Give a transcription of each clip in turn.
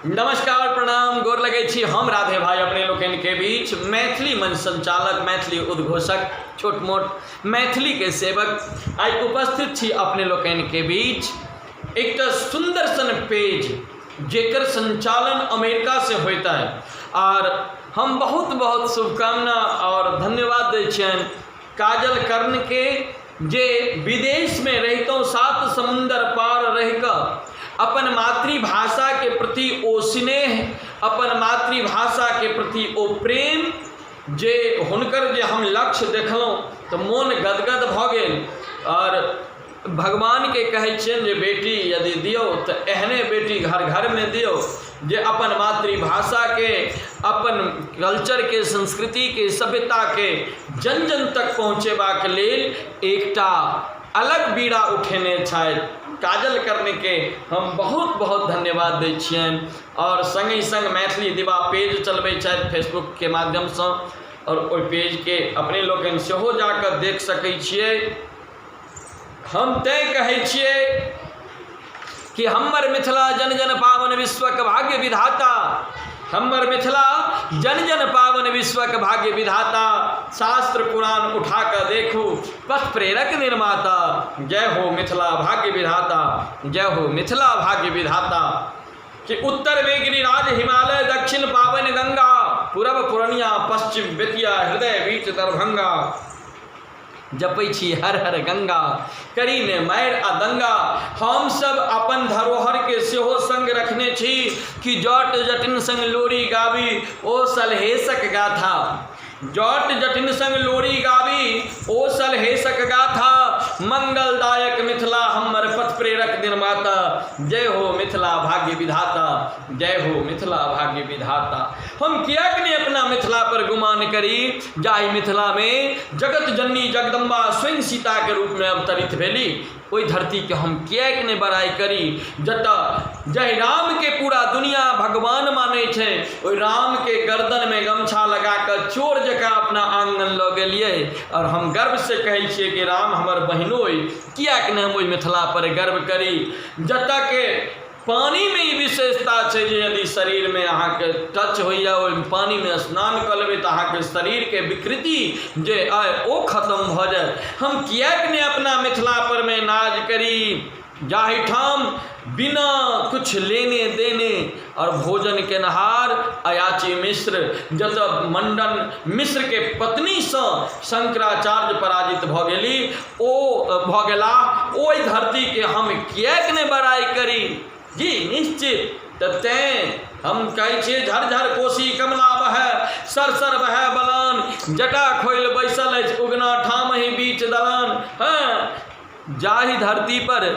नमस्कार प्रणाम गोर लगे छी हम राधे भाई अपने लोकन के बीच मैथिली मंच संचालक मैथिली उद्घोषक छोट मोट मैथिली के सेवक आज उपस्थित छी अपने लोकन के बीच एक सुंदर सन पेज जेकर संचालन अमेरिका से होता है और हम बहुत बहुत शुभकामना और धन्यवाद दै छियनि काजल कर्ण के जे विदेश में रहितों 7 समुंदर पार रहिकऽ अपन मातृभाषा के प्रति ओ स्नेह अपन मातृभाषा के प्रति ओ प्रेम जे हुनकर जे हम लक्ष्य देखलहुँ तो मोन गदगद भऽ गेल। और भगवान के कहै छियनि जे बेटी यदि दियौ तो एहने बेटी घर घर में दियौ जे अपन मातृभाषा के अपन कल्चर के संस्कृति के सभ्यता के जन जन तक पहुँचेबाक लेल एकटा अलग बीड़ा उठेने छथि। काजल करने के हम बहुत बहुत धन्यवाद दै छियनि और संगे संग मैथिली दिवा पेज चलबै छथि फेसबुक के माध्यम से और ओहि पेज के अपने लोगन सेहो जाकर देख सकै छियै। हम तय कहै छियै कि हमर मिथिला जन जन पावन विश्वक भाग्य विधाता, हमर मिथिला जन जन पावन विश्वक भाग्य विधाता, शास्त्र पुराण उठा कर देखू पथ प्रेरक निर्माता। जय हो मिथिला भाग्य विधाता, जय हो मिथिला भाग्य विधाता। कि उत्तर में गिरिराज हिमालय, दक्षिण पावन गंगा, पूरब पूर्णिया, पश्चिम बेतिया, हृदय बीच दरभंगा। जपै छी हर हर गंगा, करी ने मैर आ दंगा। हम सब अपन धरोहर के सेहो संग रखने छी कि जट जटिन संग लोरी गाबी ओ सलहेशक गाथा। जट जटिन संग लोरी गाबी ओ सलहेशक गाथा, मंगलदायक मिथिला हमर पथ प्रेरक निर्माता। जय हो मिथिला भाग्य विधाता, जय हो मिथिला भाग्य विधाता। हम कियाक ने अपना मिथिला पर गुमान करी जाहि मिथिला में जगत जननी जगदम्बा स्वयं सीता के रूप में अवतरित भेली। ओई धरती के हम कियाक ने बड़ाई करी जतऽ जय राम के पूरा दुनिया भगवान माने छे। ओई राम के गर्दन में गमछा लगा कर चोर जका अपना आंगन लऽ गेलिए और हम गर्व से कहै छियै कि राम हमर बहिनोई। कियाक ने हम ओई मिथिला पर गर्व करी जतऽ के पानी में ई विशेषता है जे यदि शरीर में अहाँ के टच होइया ओहि पानी में स्नान कऽ लेबै तऽ अहाँ के शरीर के विकृति जे आए ओ खत्म भऽ जाए। हम कियाक ने अपना मिथिला पर में नाज करी जाहि ठाम बिना कुछ लेने देने और भोजन के नहार अयाची मिश्र, जतऽ मंडन मिश्र के पत्नी से शंकराचार्य पराजित भऽ गेली ओ भऽ गेला। ओहि धरती के हम कियाक ने बड़ाई करी जी निश्चित। तैं हम कहै छियै झरझर कोशी कमला बहै, सरसर बहै बलान, जटा खोइल बैसल अछि उगना ठाम ही बीच दलान। हाँ, जाहि धरती पर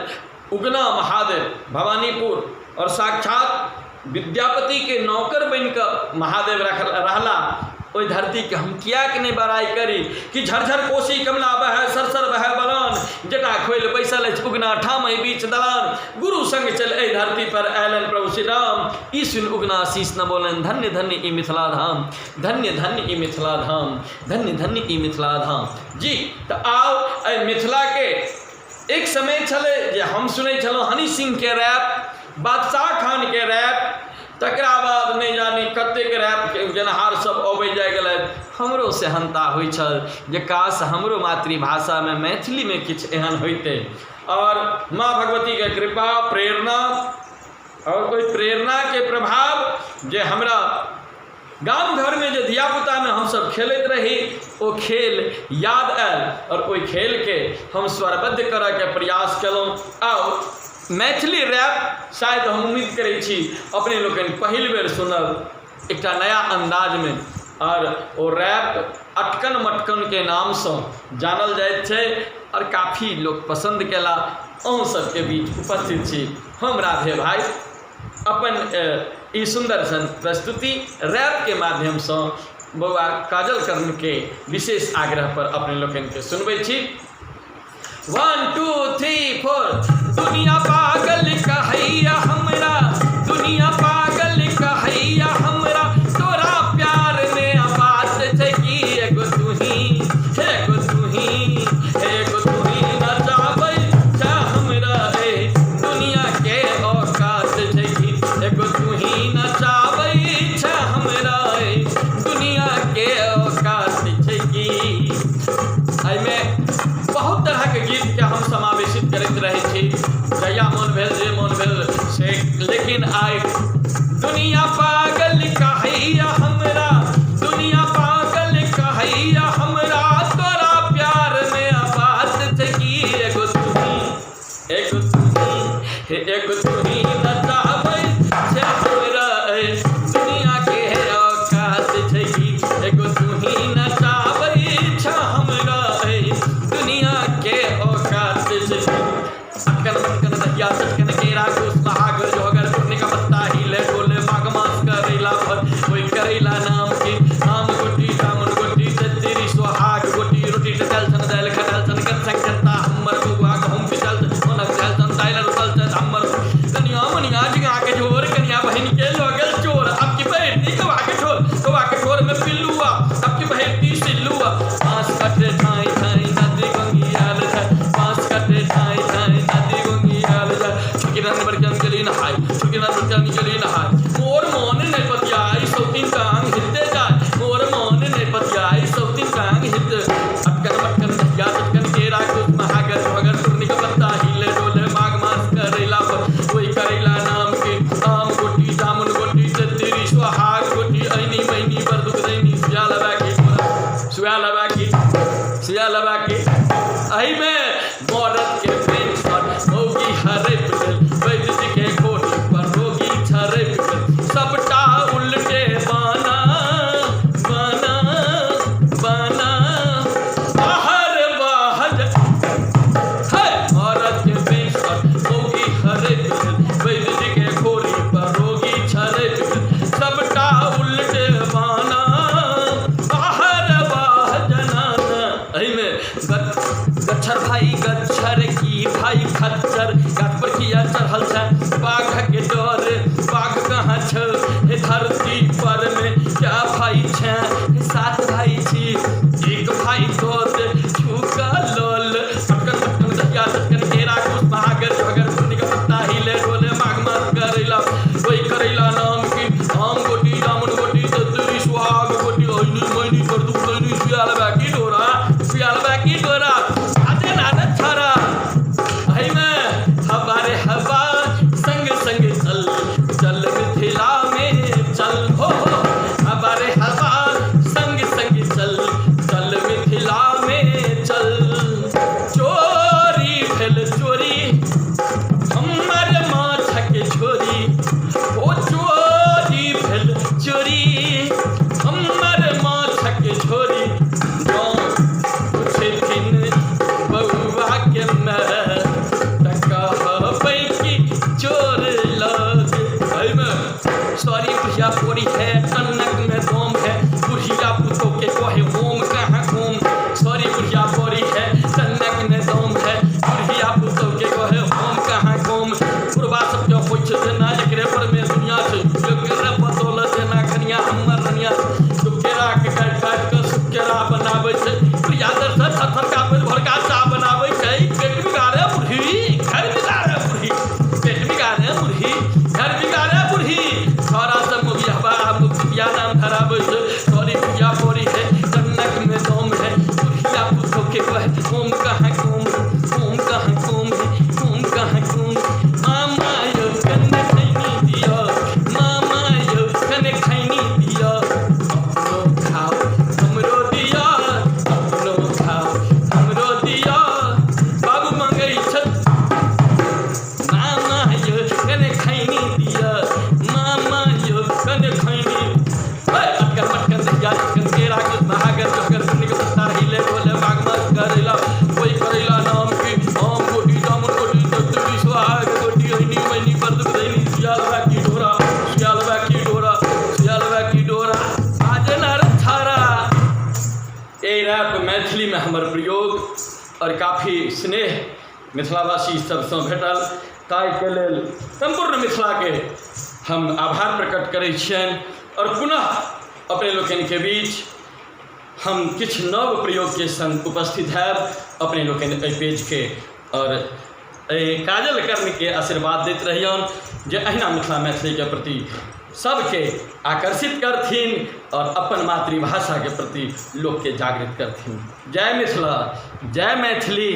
उगना महादेव भवानीपुर और साक्षात विद्यापति के नौकर बनिकऽ महादेव रहला, ओहि धरती के हम कियाक नहीं बड़ाई करी कि झरझर कोशी कमला बहै, सरसर बहै बलान, जटा खोइल बैसल अछि उगना ठाम ही बीच दलान। गुरु संग चल एहि धरती पर आयलन प्रभु श्री राम, ई सुन उगना शीश न बोलन धन्य धन्य ई मिथिला धाम, धन्य धन्य ई मिथिला धाम, धन्य धन्य ई मिथिला धाम। जी तो आओ एहि मिथिला के एक समय छलै जे हम सुनै छलहुँ हनी सिंह के रैप, बादशाह खान के रैप, तकरा बाद नहीं जानी कतेक रैप के जनहार सब अबै जाय गेलथि। हमरो सेहनता होइ छल जे काश हमरो मातृभाषा में मैथिली में किछु एहन होइते। और माँ भगवती के कृपा प्रेरणा और कोई प्रेरणा के प्रभाव जे हमरा गाम घर में जो धियापुता में हम सब खेलैत रही ओ खेल याद आयल और ओहि खेल के हम स्वरबद्ध करऽ के प्रयास केलहुँ। आओ मैथिली रैप शायद हम उम्मीद करै छी अपने लोगन पहिल बेर सुनब एकटा नया अंदाज में। और ओ रैप अटकन मटकन के नाम से जानल जाइत छै और काफ़ी लोग पसंद केला। अहूँ सबके बीच उपस्थित छी हम राधे भाई अपन ई सुंदर सन प्रस्तुति रैप के माध्यम से बउआ काजल कर्ण के विशेष आग्रह पर अपने लोगन के सुनबै छी। 1 2 3 4 दुनिया पागल कहैया हमरा, दुनिया पागल कहैया हमरा, तोरा प्यार में बात छै कि एगो तुही, एगो तुही, एगो तुही नचाबै छ हमरा ए दुनिया के औकात छै कि एगो तुही न लेकिन आई दुनिया पागल कहैया हमरा, दुनिया पागल कहैया हमरा, तोरा प्यार में आबाद थे कि एगो तुही नचाबै छै हमरा, दुनिया के औकात छै कि एगो तुही नचाबै छै हमरा, दुनिया के औकात छै। अटकन पटकन दहिया चटकन केरा घूस महागर जोगर टूटने का पत्ता हिले डोले माघ मास करेला फल कोई करेला नाम के आम गोटी जामुन गोटी तेरी सुहाग गोटी रोटी डल सन दल खडल सन कर सकता हमर बुआ गहूं पिचल मन दल सन दाइल रुकल सन हमर कन्या मनिया जिगा के जोर कन्या बहन के लोगल चोर अब की बेटी कवा के ठोर में पिल्लुआ अब की बेटी सिल्लुआ पांच कटे ठाई ठाई नदी गंगियाल है पांच कटे ठाई ठाई नदी गंगियाल है छुकीरन बरकन गली नहाय छुकीरन बरकन गली नहाय मोर मन ने पतियाई सौतीन कांग हिलते जाए मोर मन ने पतियाई सौतीन कांग हिलते अटकन पटकन दहिया चटकन केरा घूस महागर जोगर टूटने का पत्ता हिले डोले माघ मास करेला पर कोई करेला नाम के आम गोटी जामुन गोटी तेरी सुहाग गोटी ऐनी मैनी पर दुख दैनी सुया लबा के अही में मौरत के प्रेम पर होगी हरे पिटल वैद्य जी के घोड़ी पर रोगी छरे पिटल सबटा उल्टे बाना बाना बाना बाहर बाहर है मौरत के प्रेम पर होगी हरे पिटल वैद्य जी के घोड़ी पर रोगी छरे पिटल सबटा उल्टे बाना बाहर बाहर जनाना अही में गच्छर भाई गच्छर की भाई खच्चर गाछ पर किया चढ़ल छै बाघ के डर बाघ कहाँ छ हे धरती पर में क्या भाई छै सात भाई छी एक भाई तोत छुका लोल पटकन पटकन दहिया चटकन केरा घूस महागर जोगर टूटने का पत्ता हिले डोले माघ मास करेला कोई करेला नाम की आम गोटी जामुन गोटी तेरी सुहाग गोटी ऐनी मैनी पर दुख दैनी सुया लबा की डोरा आते नाना छारा अही में हमारे हवा संग संग चल चल मिथिला में चल हो हमारे हवा संग संग चल चल मिथिला में चल चोरी भेल चोरी हमर माछ के छोरी ओ चोरी भेल चोरी हमर माछ के छोरी बउआ के मैं कहबै की चोर लग सॉरी बुढ़िया पोरी है टनक में दम है बुढ़िया पुतों के कहे होम कहाँ घूम सॉरी बुढ़िया पोरी है टनक में दम है बुढ़िया पुतों के कहे होम कहाँ घूम बुढ़वा सब जो होइ छै जेना एकरे पर में दुनिया छै एकरे बदौलत जेना कनिया हमर रनिया सुकेरा के काट काट के सुकेरा बनाबै छै प्रिया दर्शक थथर का भरका चा बनाबै छै पेट बिगाड़े बुढ़ी घर बिगाड़े बुढ़ी पेट बिगाड़े बुढ़ी घर बिगाड़े बुढ़ी छोरा सब मुबियाबा मुबिया नाम धराबै छै सॉरी बुढ़िया पोरी है कन्नक में दम है बुढ़िया पुतों के कहे होम कहाँ घूम होम कहाँ घूम होम कहाँ घूम मामा यो कन्ने खैनी दिया मामा यो कन्ने खैनी दिया अपनो खाओ हमरो दिया अपनो खाओ हमरो दिया बाबू मंगै छत मामा यो कन्ने खैनी दिया मामा यो कन्ने खैनी अटकन पटकन दहिया चटकन केरा घूस महागर जोगर टूटने का पत्ता हिले डोले माघ मास करेला कोई करेला नाम की आम गोटी जामुन गोटी तेरी सुहाग गोटी ऐनी मैनी पर दुख दैनी सुया लबा की डोरा सुया लबा की डोरा सुया लबा की डोरा आज नार छारा ए रैप मैथिली में हमर प्रयोग और काफ़ी स्नेह मिथिलावासी सबसँ भेटल ताहि के लेल संपूर्ण मिथिला के हम आभार प्रकट करै छियनि और पुनः अपने लोकनि के बीच हम किछु नव प्रयोग के संग उपस्थित हैब अपने लोकनि एहि पेज के और काजल कर्ण के आशीर्वाद दैत रहियौन जे अहिना मिथिला मैथिली के प्रति सबके आकर्षित करथिन और अपन मातृभाषा के प्रति लोक के जागृत करथिन। जय मिथिला, जय मैथिली,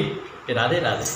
राधे राधे।